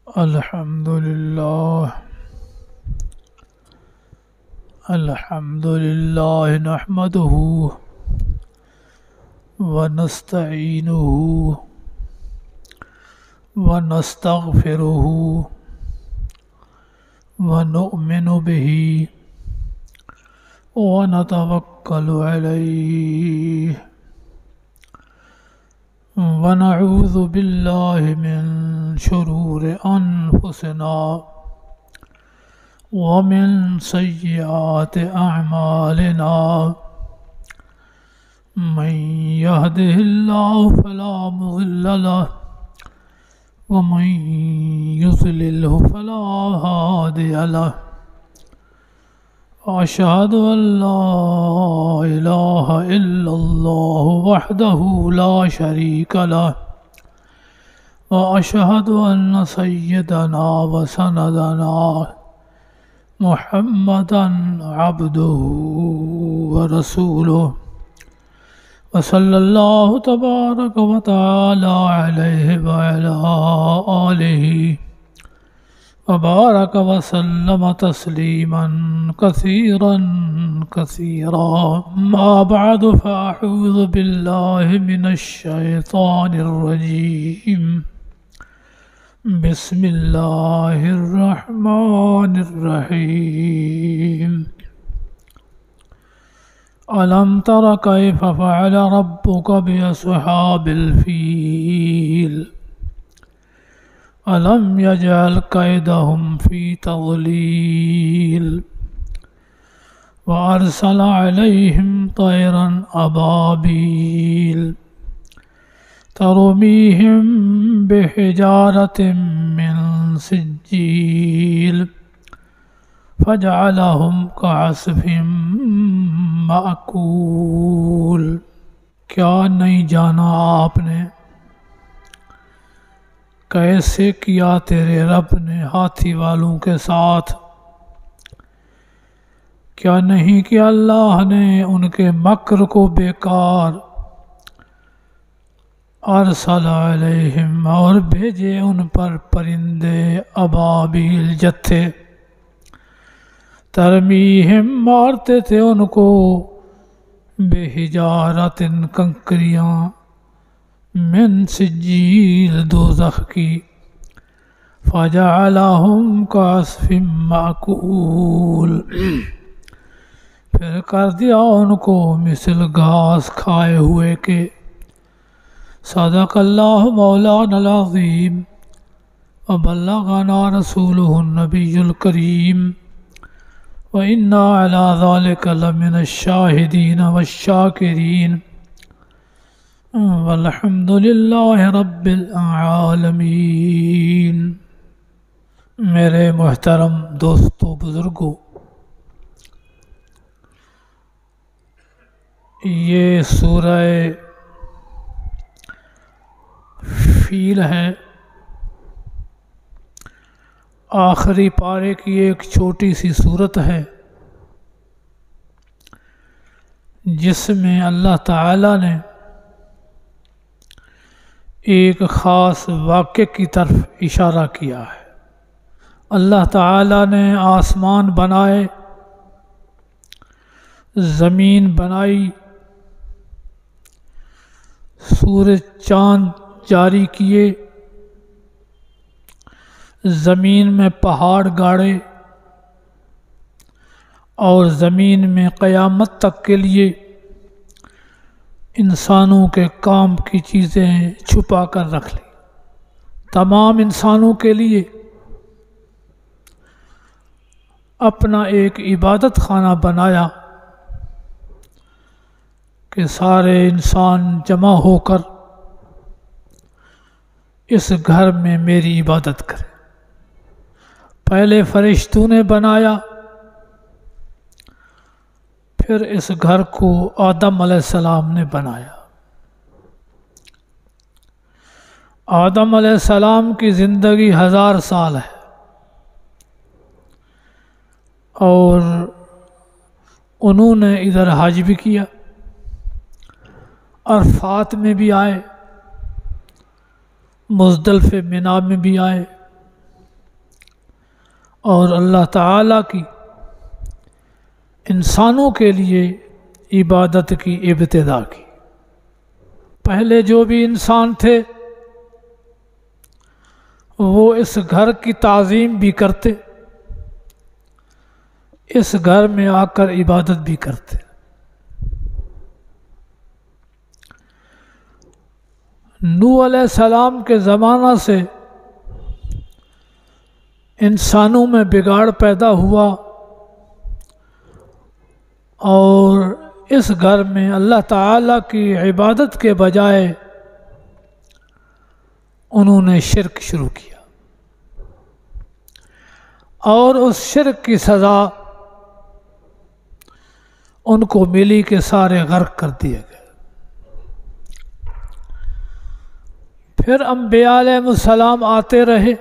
الحمد لله نحمده ونستعينه ونستغفره ونؤمن به ونتوكل عليه ونعوذ بالله من شرور أنفسنا ومن سيئات أعمالنا من يهده الله فلا مضل له ومن يضلله فلا هادي له وأشهد أن لا إله إلا الله وحده لا شريك له وأشهد أن سيدنا وسندنا محمدا عبده ورسوله وصلى الله تبارك وتعالى عليه وعلى آله وبارك وسلم تسليما كثيرا ما بعد فأعوذ بالله من الشيطان الرجيم بسم الله الرحمن الرحيم ألم تر كيف فعل ربك بأصحاب الفيل ألم يجعل كيدهم في تضليل وأرسل عليهم طيرا أبابيل ترميهم بحجارة من سجيل فجعلهم كعصف مأكول۔ کیا نہیں جانا آپ نے کیسے کیا تیرے رب نے ہاتھی والوں کے ساتھ، کیا نہیں کیا اللہ نے ان کے مکر کو بیکار، ارسل علیہم اور بھیجے ان پر پرندے ابابیل جتھے، ترمیہم مارتے تھے ان کو بحجارت کنکریاں، من سجیل دوزخ کی، فجعلہم کعصف مأکول پھر کر دیا ان کو مثل گھاس کھائے ہوئے کے۔ صدق اللہ مولانا العظیم وبلغنا رسولہ النبی الکریم وإنا على ذلك لمن الشاہدین والشاکرین والحمد للہ رب العالمین۔ میرے محترم دوستو بزرگوں، یہ سورہ فیل ہے، آخری پارے کی ایک چھوٹی سی صورت ہے جس میں اللہ تعالی نے ایک خاص واقعے کی طرف اشارہ کیا ہے۔ اللہ تعالی نے آسمان بنائے، زمین بنائی، سورج چاند جاری کیے، زمین میں پہاڑ گاڑے اور زمین میں قیامت تک کے لیے انسانوں کے کام کی چیزیں چھپا کر رکھ لی۔ تمام انسانوں کے لیے اپنا ایک عبادت خانہ بنایا کہ سارے انسان جمع ہو کر اس گھر میں میری عبادت کرے۔ پہلے فرشتوں نے بنایا، پھر اس گھر کو آدم علیہ السلام نے بنایا۔ آدم علیہ السلام کی زندگی 1000 سال ہے، اور انہوں نے ادھر حج بھی کیا، عرفات میں بھی آئے، مزدلفہ منا میں بھی آئے، اور اللہ تعالیٰ کی انسانوں کے لیے عبادت کی ابتدا کی۔ پہلے جو بھی انسان تھے وہ اس گھر کی تعظیم بھی کرتے، اس گھر میں آ کر عبادت بھی کرتے۔ نوح علیہ السلام کے زمانہ سے انسانوں میں بگاڑ پیدا ہوا اور اس گھر میں اللہ تعالیٰ کی عبادت کے بجائے انہوں نے شرک شروع کیا، اور اس شرک کی سزا ان کو ملی کہ سارے غرق کر دیے گئے۔ پھر انبیاء علیہ السلام آتے رہے،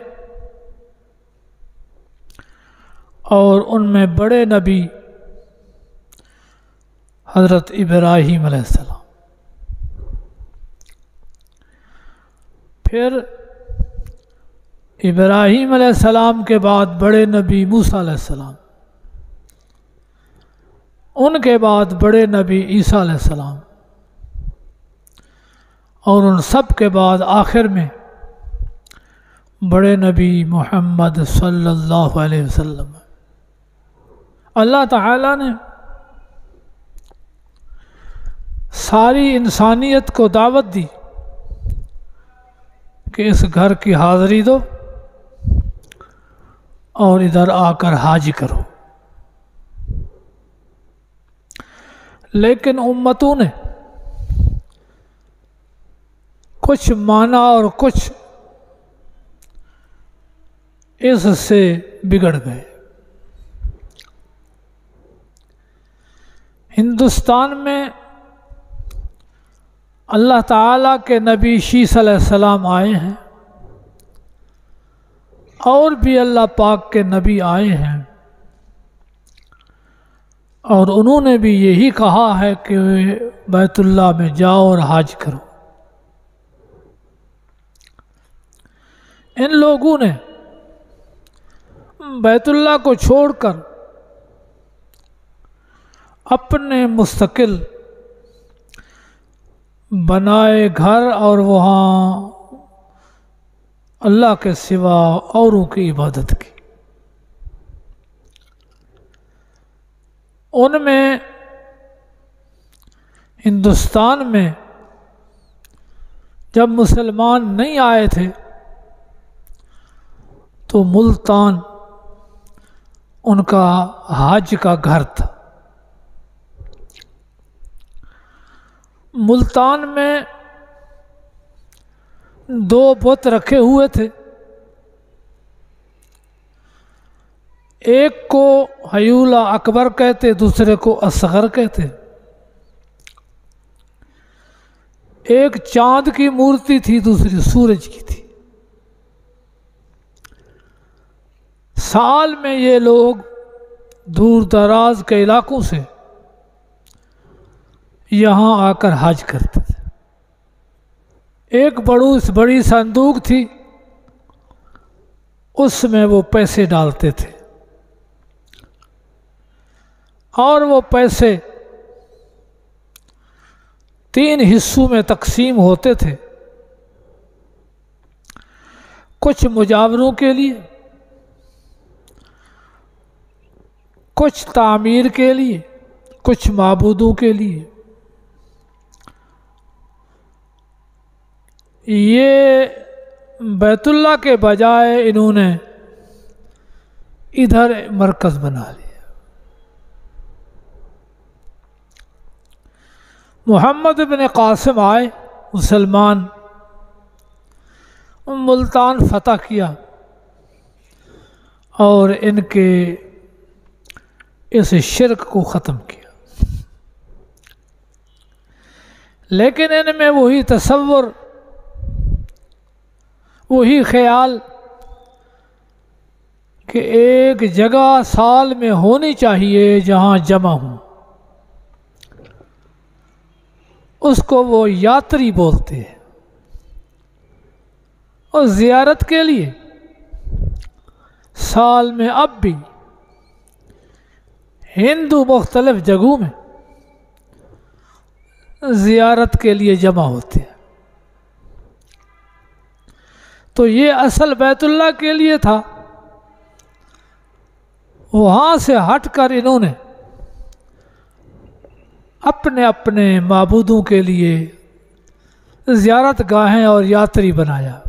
اور ان میں بڑے نبی حضرت ابراہیم علیہ السلام، پھر ابراہیم علیہ السلام کے بعد بڑے نبی موسیٰ علیہ السلام، ان کے بعد بڑے نبی عیسیٰ علیہ السلام، اور ان سب کے بعد آخر میں بڑے نبی محمد صلی اللہ علیہ وسلم۔ اللہ تعالیٰ نے ساری انسانیت کو دعوت دی کہ اس گھر کی حاضری دو اور ادھر آ کر حج کرو، لیکن امتوں نے کچھ مانا اور کچھ اس سے بگڑ گئے۔ ہندوستان میں اللہ تعالیٰ کے نبی شیس علیہ السلام آئے ہیں، اور بھی اللہ پاک کے نبی آئے ہیں، اور انہوں نے بھی یہی کہا ہے کہ بیت اللہ میں جاؤ اور حج کرو۔ ان لوگوں نے بیت اللہ کو چھوڑ کر اپنے مستقل بنائے گھر اور وہاں اللہ کے سوا اوروں کی عبادت کی۔ ان میں ہندوستان میں جب مسلمان نہیں آئے تھے تو ملتان ان کا حج کا گھر تھا۔ ملتان میں 2 بت رکھے ہوئے تھے، ایک کو حیولہ اکبر کہتے، دوسرے کو اصغر کہتے۔ ایک چاند کی مورتی تھی، دوسری سورج کی تھی۔ سال میں یہ لوگ دور دراز کے علاقوں سے یہاں آ کر حج کرتے تھے۔ ایک بڑی صندوق تھی، اس میں وہ پیسے ڈالتے تھے، اور وہ پیسے 3 حصوں میں تقسیم ہوتے تھے، کچھ مجاوروں کے لیے، کچھ تعمیر کے لیے، کچھ معبودوں کے لیے۔ یہ بیت اللہ کے بجائے انہوں نے ادھر مرکز بنا لیا۔ محمد بن قاسم آئے، مسلمان، ملتان فتح کیا اور ان کے اس شرک کو ختم کیا، لیکن ان میں وہی تصور، وہی خیال کہ ایک جگہ سال میں ہونی چاہیے جہاں جمع ہوں، اس کو وہ یاتری بولتے ہیں، اور زیارت کے لیے سال میں اب بھی ہندو مختلف جگہوں میں زیارت کے لیے جمع ہوتے ہیں۔ تو یہ اصل بیت اللہ کے لیے تھا، وہاں سے ہٹ کر انہوں نے اپنے اپنے معبودوں کے لیے زیارت گاہیں اور یاتری بنایا۔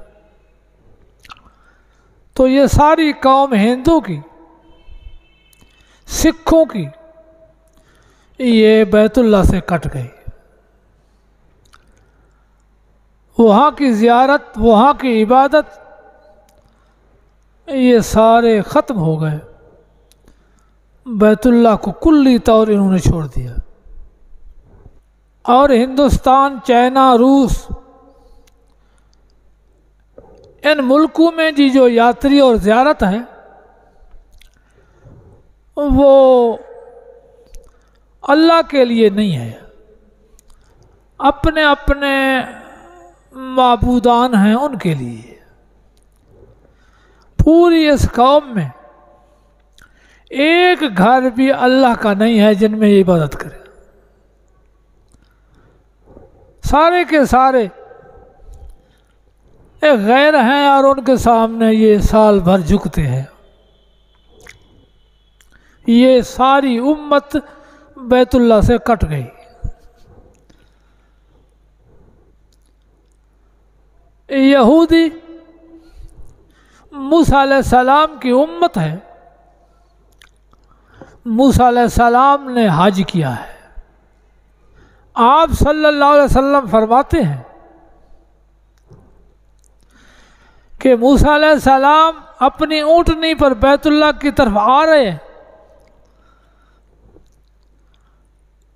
تو یہ ساری قوم ہندو کی، سکھوں کی، یہ بیت اللہ سے کٹ گئی۔ وہاں کی زیارت، وہاں کی عبادت، یہ سارے ختم ہو گئے۔ بیت اللہ کو کلی طور انہوں نے چھوڑ دیا۔ اور ہندوستان، چائنا، روس، ان ملکوں میں جو یاتری اور زیارت ہے وہ اللہ کے لیے نہیں ہے، اپنے اپنے معبودان ہیں ان کے لیے۔ پوری اس قوم میں ایک گھر بھی اللہ کا نہیں ہے جن میں یہ عبادت کرے، سارے کے سارے ایک غیر ہیں اور ان کے سامنے یہ سال بھر جھکتے ہیں۔ یہ ساری امت بیت اللہ سے کٹ گئی۔ یہودی موسیٰ علیہ السلام کی امت ہے، موسیٰ علیہ السلام نے حج کیا ہے۔ آپ صلی اللہ علیہ وسلم فرماتے ہیں کہ موسیٰ علیہ السلام اپنی اونٹنی پر بیت اللہ کی طرف آ رہے ہیں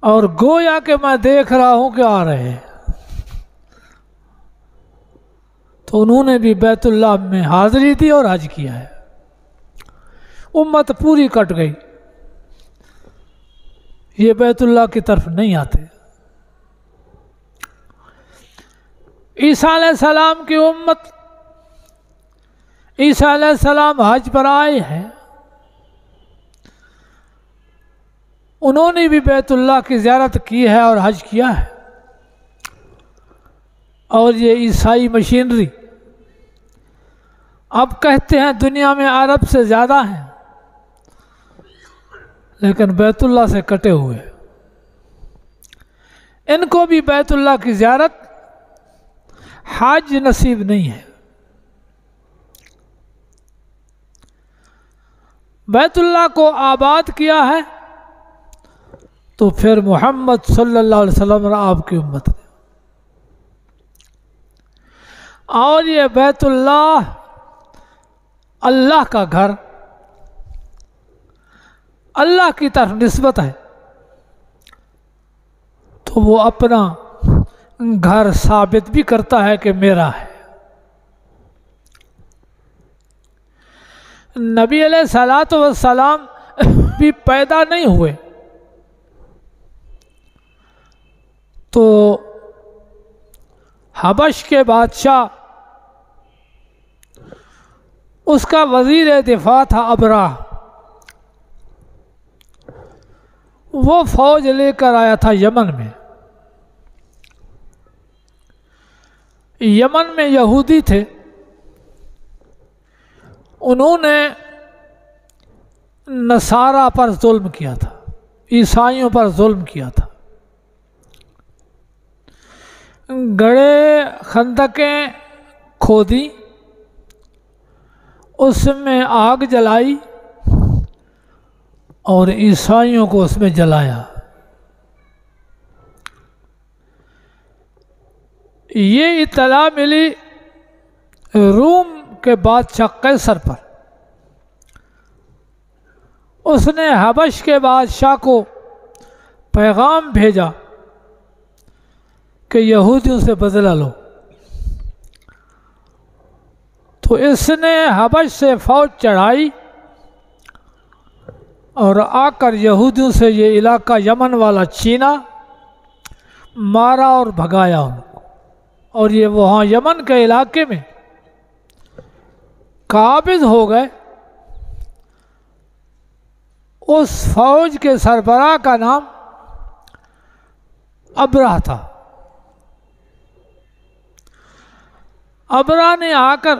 اور گویا کہ میں دیکھ رہا ہوں کہ آ رہے ہیں۔ تو انہوں نے بھی بیت اللہ میں حاضری دی اور حج کیا ہے۔ امت پوری کٹ گئی، یہ بیت اللہ کی طرف نہیں آتے۔ عیسیٰ علیہ السلام کی امت، عیسیٰ علیہ السلام حج پر آئے ہیں، انہوں نے بھی بیت اللہ کی زیارت کی ہے اور حج کیا ہے۔ اور یہ عیسائی مشینری اب کہتے ہیں دنیا میں عرب سے زیادہ ہیں، لیکن بیت اللہ سے کٹے ہوئے۔ ان کو بھی بیت اللہ کی زیارت، حج نصیب نہیں ہے۔ بیت اللہ کو آباد کیا ہے تو پھر محمد صلی اللہ علیہ وسلم اور آپ کی امت نے۔ اور یہ بیت اللہ اللہ کا گھر، اللہ کی طرف نسبت ہے، تو وہ اپنا گھر ثابت بھی کرتا ہے کہ میرا ہے۔ نبی علیہ الصلوۃ والسلام بھی پیدا نہیں ہوئے تو حبش کے بادشاہ، اس کا وزیر دفاع تھا ابراہ، وہ فوج لے کر آیا تھا یمن میں۔ یمن میں یہودی تھے، انہوں نے نصارہ پر ظلم کیا تھا، عیسائیوں پر ظلم کیا تھا۔ گڑھے، خندقیں کھودی، اس میں آگ جلائی اور عیسائیوں کو اس میں جلایا۔ یہ اطلاع ملی روم کے بادشاہ قیصر پر، اس نے حبش کے بادشاہ کو پیغام بھیجا کہ یہودیوں سے بدلہ لو۔ تو اس نے حبش سے فوج چڑھائی اور آ کر یہودیوں سے یہ علاقہ یمن والا چھینا، مارا اور بھگایا ان کو، اور یہ وہاں یمن کے علاقے میں قابض ہو گئے اس فوج کے سربراہ کا نام ابرہ تھا۔ ابرہ نے آ کر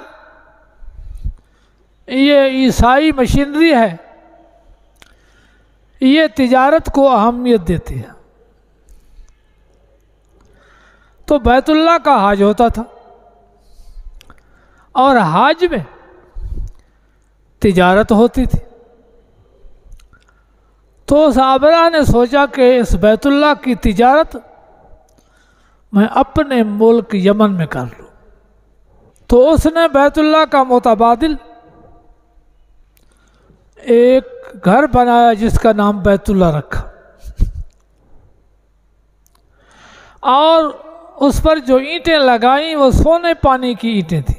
یہ عیسائی مشینری ہے، یہ تجارت کو اہمیت دیتی ہے، تو بیت اللہ کا حج ہوتا تھا، اور حج میں تجارت ہوتی تھی۔ تو اس ابرہ نے سوچا کہ اس بیت اللہ کی تجارت میں اپنے ملک یمن میں کر لوں، تو اس نے بیت اللہ کا متبادل ایک گھر بنایا جس کا نام بیت اللہ رکھا، اور اس پر جو اینٹیں لگائیں وہ سونے پانی کی اینٹیں تھیں،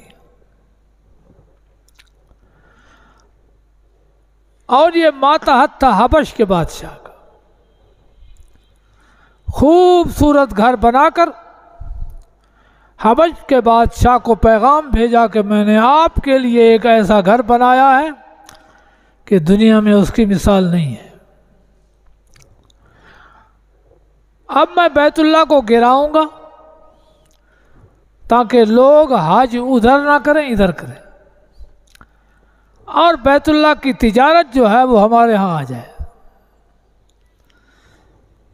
اور یہ ماتحت تھا حبش کے بادشاہ کا۔ خوبصورت گھر بنا کر حبش کے بادشاہ کو پیغام بھیجا کہ میں نے آپ کے لیے ایک ایسا گھر بنایا ہے کہ دنیا میں اس کی مثال نہیں ہے۔ اب میں بیت اللہ کو گراؤں گا تاکہ لوگ حج ادھر نہ کریں ادھر کریں، اور بیت اللہ کی تجارت جو ہے وہ ہمارے ہاں آ جائے۔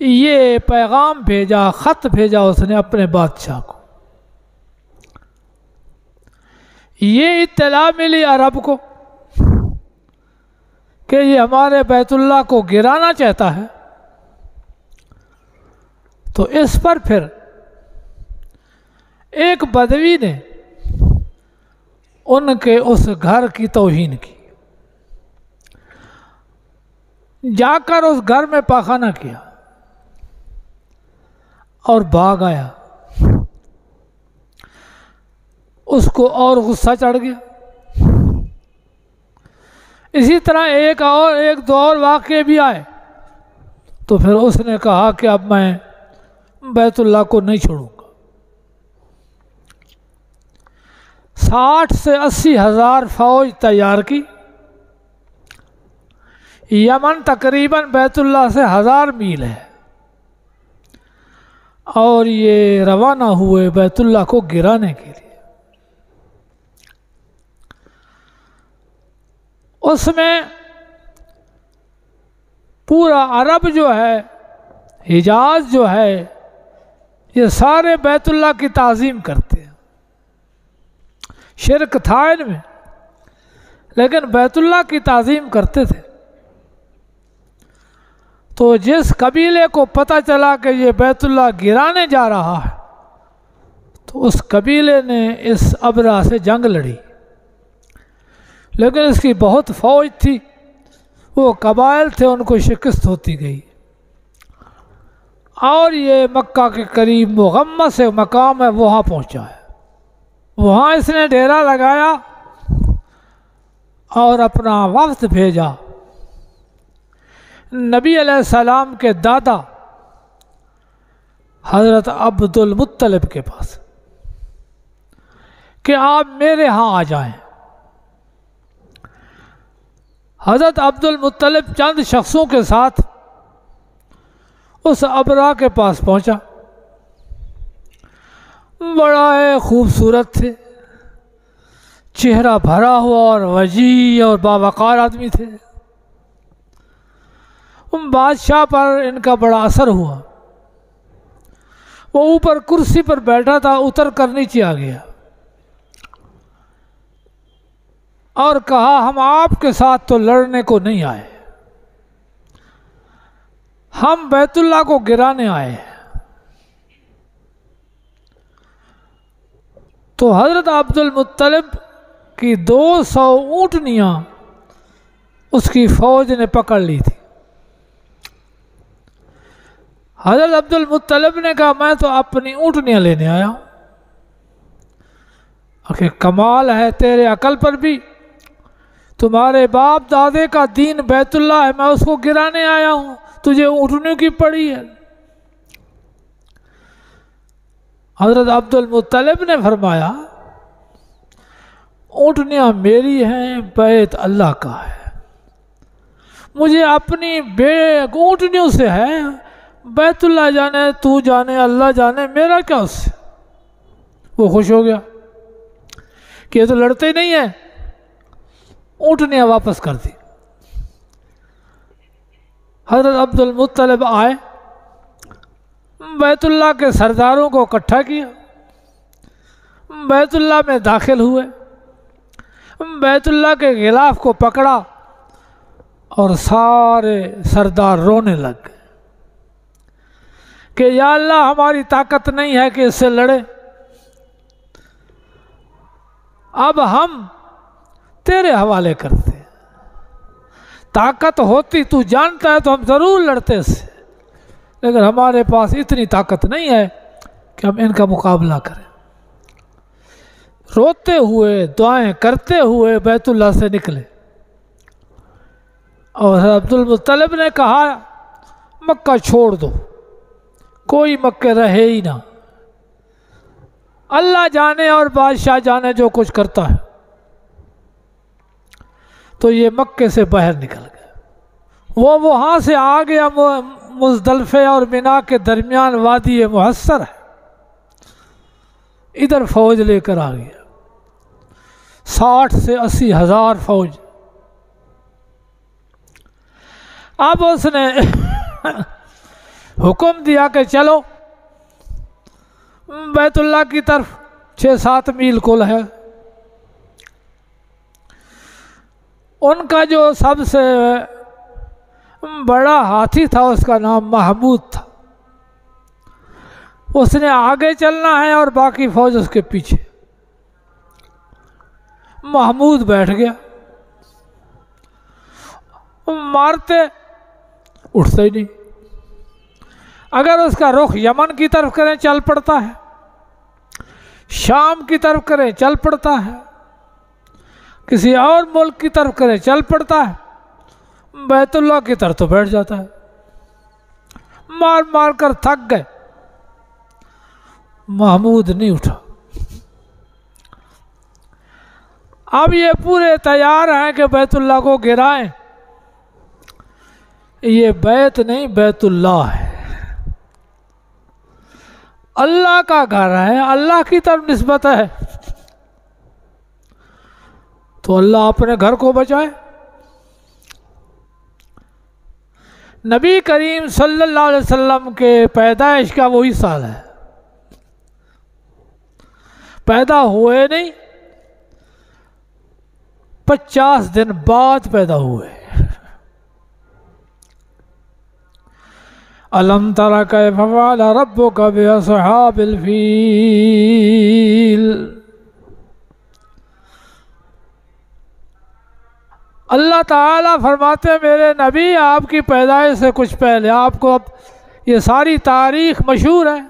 یہ پیغام بھیجا، خط بھیجا اس نے اپنے بادشاہ کو۔ یہ اطلاع ملی عرب کو کہ یہ ہمارے بیت اللہ کو گرانا چاہتا ہے، تو اس پر پھر ایک بدوی نے ان کے اس گھر کی توہین کی، جا کر اس گھر میں پاخانہ کیا اور بھاگ آیا۔ اس کو اور غصہ چڑھ گیا۔ اسی طرح ایک دو اور واقعے بھی آئے، تو پھر اس نے کہا کہ اب میں بیت اللہ کو نہیں چھوڑوں گا۔ 60 سے 80 ہزار فوج تیار کی۔ یمن تقریباً بیت اللہ سے 1000 میل ہے، اور یہ روانہ ہوئے بیت اللہ کو گرانے کے لیے۔ اس میں پورا عرب جو ہے، حجاز جو ہے، یہ سارے بیت اللہ کی تعظیم کرتے ہیں۔ شرک تھا ان میں، لیکن بیت اللہ کی تعظیم کرتے تھے۔ تو جس قبیلے کو پتہ چلا کہ یہ بیت اللہ گرانے جا رہا ہے، تو اس قبیلے نے اس ابرہ سے جنگ لڑی، لیکن اس کی بہت فوج تھی، وہ قبائل تھے، ان کو شکست ہوتی گئی، اور یہ مکہ کے قریب مغمس مقام ہے، وہاں پہنچا ہے۔ وہاں اس نے ڈیرا لگایا اور اپنا وفد بھیجا نبی علیہ السلام کے دادا حضرت عبد المطلب کے پاس کہ آپ میرے ہاں آ جائیں۔ حضرت عبد المطلب چند شخصوں کے ساتھ اس ابرہ کے پاس پہنچا۔ بڑا خوبصورت تھے، چہرہ بھرا ہوا اور وجیح اور باوقار آدمی تھے۔ بادشاہ پر ان کا بڑا اثر ہوا۔ وہ اوپر کرسی پر بیٹھا تھا، اتر کر نیچے آ گیا اور کہا ہم آپ کے ساتھ تو لڑنے کو نہیں آئے، ہم بیت اللہ کو گرانے آئے ہیں۔ تو حضرت عبد المطلب کی 200 اونٹنیاں اس کی فوج نے پکڑ لی تھی۔ حضرت عبد المطلب نے کہا میں تو اپنی اونٹنیاں لینے آیا ہوں۔ کہ کمال ہے تیرے عقل پر بھی، تمہارے باپ دادے کا دین بیت اللہ ہے، میں اس کو گرانے آیا ہوں، تجھے اونٹنیوں کی پڑی ہے۔ حضرت عبد المطلب نے فرمایا اونٹنیاں میری ہیں، بیت اللہ کا ہے، مجھے اپنی اونٹنیوں سے ہے، بیت اللہ جانے، تو جانے، اللہ جانے، میرا کیا اس سے؟ وہ خوش ہو گیا کہ یہ تو لڑتے نہیں ہیں، اونٹنیاں واپس کر دی۔ حضرت عبد المطلب آئے، بیت اللہ کے سرداروں کو اکٹھا کیا، بیت اللہ میں داخل ہوئے، بیت اللہ کے غلاف کو پکڑا اور سارے سردار رونے لگ گئے کہ یا اللہ ہماری طاقت نہیں ہے کہ اس سے لڑے، اب ہم تیرے حوالے کرتے ہیں، طاقت ہوتی تو جانتا ہے تو ہم ضرور لڑتے اس سے، لیکن ہمارے پاس اتنی طاقت نہیں ہے کہ ہم ان کا مقابلہ کریں۔ روتے ہوئے دعائیں کرتے ہوئے بیت اللہ سے نکلے، اور عبد المطلب نے کہا مکہ چھوڑ دو، کوئی مکے رہے ہی نہ، اللہ جانے اور بادشاہ جانے جو کچھ کرتا ہے۔ تو یہ مکے سے باہر نکل گئے، وہ وہاں سے آ گیا مزدلفے اور منا کے درمیان وادی محصر ہے، ادھر فوج لے کر آ گیا، 60 سے 80 ہزار فوج۔ اب اس نے حکم دیا کہ چلو بیت اللہ کی طرف، 6-7 میل کل ہے۔ ان کا جو سب سے بڑا ہاتھی تھا اس کا نام محمود تھا، اس نے آگے چلنا ہے اور باقی فوج اس کے پیچھے۔ محمود بیٹھ گیا، مارتے اٹھتا ہی نہیں، اگر اس کا رخ یمن کی طرف کریں چل پڑتا ہے، شام کی طرف کریں چل پڑتا ہے، کسی اور ملک کی طرف کریں چل پڑتا ہے، بیت اللہ کی طرف تو بیٹھ جاتا ہے۔ مار مار کر تھک گئے، محمود نہیں اٹھا۔ اب یہ پورے تیار ہیں کہ بیت اللہ کو گرائیں، یہ بیت نہیں بیت اللہ ہے، اللہ کا گھر ہے، اللہ کی طرف نسبت ہے، تو اللہ اپنے گھر کو بچائے۔ نبی کریم صلی اللہ علیہ وسلم کے پیدائش کا وہی سال ہے، پیدا ہوئے نہیں، 50 دن بعد پیدا ہوئے۔ أَلَمْ تَرَ كَيْفَ فَعَلَ رَبُّكَ بِأَصْحَابِ الْفِيلِ۔ اللہ تعالیٰ فرماتے ہیں میرے نبی آپ کی پیدائش سے کچھ پہلے، آپ کو اب یہ ساری تاریخ مشہور ہے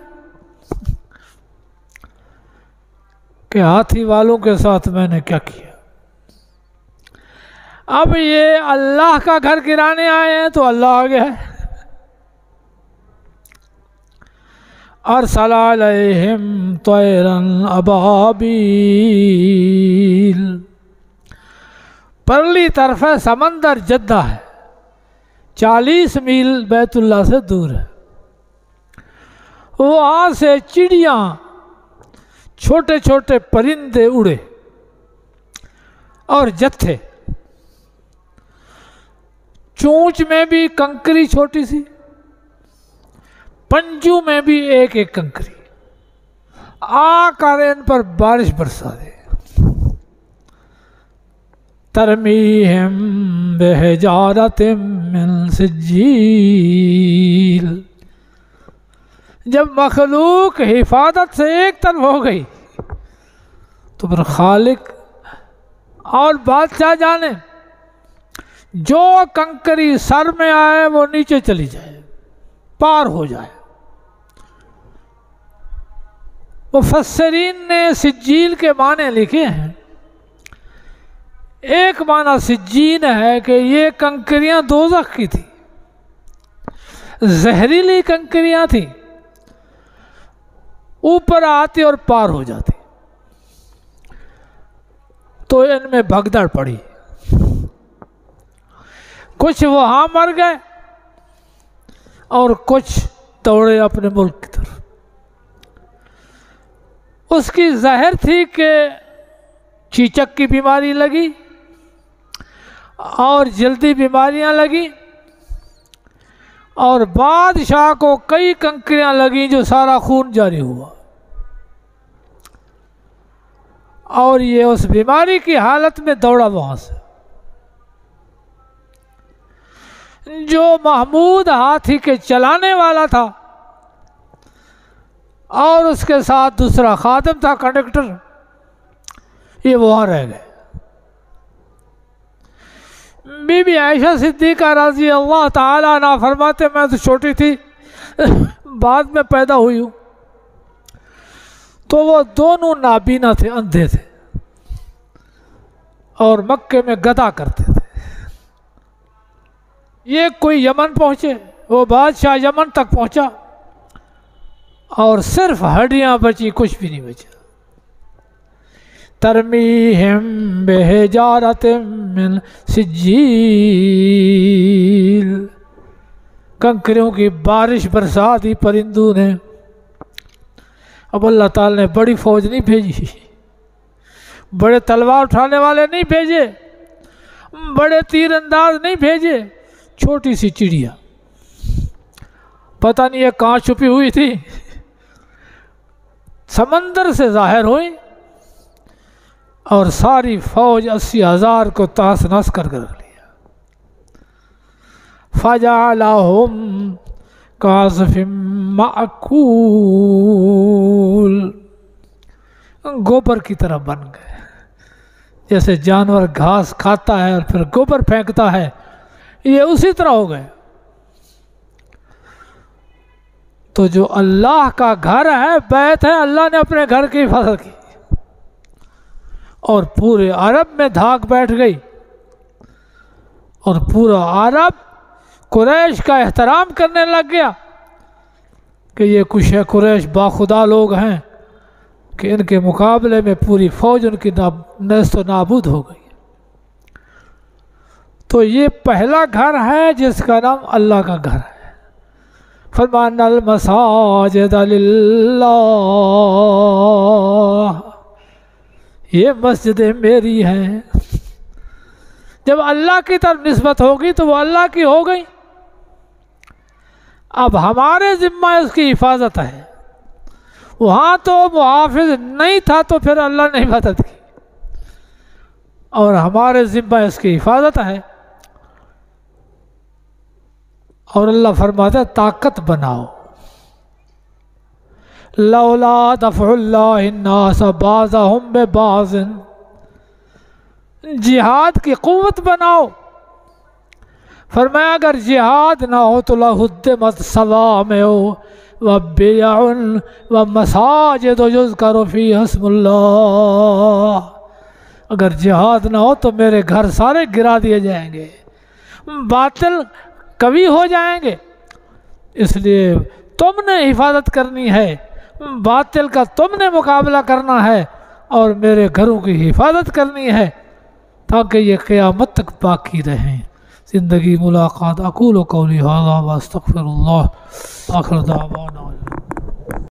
کہ ہاتھی والوں کے ساتھ میں نے کیا کیا۔ اب یہ اللہ کا گھر گرانے آئے ہیں تو اللہ آگے ہے۔ ارسل علیہم طیرا ابابیل، پرلی طرف ہے سمندر جدہ ہے، 40 میل بیت اللہ سے دور ہے، وہاں سے چڑیاں، چھوٹے چھوٹے پرندے اڑے اور جتھے، چونچ میں بھی کنکری چھوٹی سی، پنجو میں بھی ایک ایک کنکری، آ کر ان پر بارش برسا دے۔ ترمیہم بحجارۃ من سجیل، جب مخلوق حفاظت سے ایک طرف ہو گئی تو پھر خالق اور بادشاہ جانے، جو کنکری سر میں آئے وہ نیچے چلی جائے، پار ہو جائے۔ مفسرین نے سجیل کے معنی لکھے ہیں، ایک معنی سجین ہے کہ یہ کنکریاں دوزخ کی تھی، زہریلی کنکریاں تھیں، اوپر آتی اور پار ہو جاتی، تو ان میں بھگدڑ پڑی۔ کچھ وہاں مر گئے اور کچھ دوڑے اپنے ملک کی طرف۔ اس کی ظاہر تھی کہ چیچک کی بیماری لگی اور جلدی بیماریاں لگی، اور بادشاہ کو کئی کنکریاں لگیں جو سارا خون جاری ہوا، اور یہ اس بیماری کی حالت میں دوڑا وہاں سے۔ جو محمود ہاتھی کے چلانے والا تھا اور اس کے ساتھ دوسرا خادم تھا کنڈکٹر، یہ وہاں رہ گئے۔ بی بی عائشہ صدیقہ رضی اللہ تعالیٰ عنہا فرماتے میں تو چھوٹی تھی، بعد میں پیدا ہوئی ہوں، تو وہ دونوں نابینا تھے، اندھے تھے، اور مکے میں گدا کرتے تھے۔ یہ کوئی یمن پہنچے، وہ بادشاہ یمن تک پہنچا اور صرف ہڈیاں بچی، کچھ بھی نہیں بچا۔ ترمیہم بحجارۃ من سجیل، کنکریوں کی بارش برسا دی پرندوں نے۔ اب اللہ تعالی نے بڑی فوج نہیں بھیجی، بڑے تلوار اٹھانے والے نہیں بھیجے، بڑے تیر انداز نہیں بھیجے، چھوٹی سی چڑیا، پتہ نہیں یہ کہاں چھپی ہوئی تھی، سمندر سے ظاہر ہوئی اور ساری فوج 80,000 کو تہس نہس کر کے رکھ لیا۔ فَجَعَلَهُمْ كَعَصْفٍ مَأْكُولٍ، گوبر کی طرح بن گئے، جیسے جانور گھاس کھاتا ہے اور پھر گوبر پھینکتا ہے، یہ اسی طرح ہو گئے۔ تو جو اللہ کا گھر ہے، بیت ہے، اللہ نے اپنے گھر کی حفاظت کی، اور پورے عرب میں دھاک بیٹھ گئی، اور پورا عرب قریش کا احترام کرنے لگ گیا کہ یہ کچھ ہے قریش باخدا لوگ ہیں کہ ان کے مقابلے میں پوری فوج ان کی نیست و نابود ہو گئی۔ تو یہ پہلا گھر ہے جس کا نام اللہ کا گھر ہے۔ فرمانا المساجد للہ، یہ مسجدیں میری ہیں۔ جب اللہ کی طرف نسبت ہوگی تو وہ اللہ کی ہو گئی۔ اب ہمارے ذمہ اس کی حفاظت ہے، وہاں تو محافظ نہیں تھا تو پھر اللہ نے حفاظت کی، اور ہمارے ذمہ اس کی حفاظت ہے۔ اور اللہ فرماتا ہے طاقت بناؤ، لولا دفع اللہ الناس بعضهم ببعض، جہاد کی قوت بناؤ۔ فرمایا اگر جہاد نہ ہو تو لہدمت صوامع وبیع ومساجد یذکر فیہا اسم اللہ، اگر جہاد نہ ہو تو میرے گھر سارے گرا دیے جائیں گے، باطل قوی ہو جائیں گے۔ اس لیے تم نے حفاظت کرنی ہے، باطل کا تم نے مقابلہ کرنا ہے، اور میرے گھروں کی حفاظت کرنی ہے تاکہ یہ قیامت تک باقی رہیں، زندگی ملاقات۔ اقول قولی ھذا واستغفر اللہ، آخر دعوانا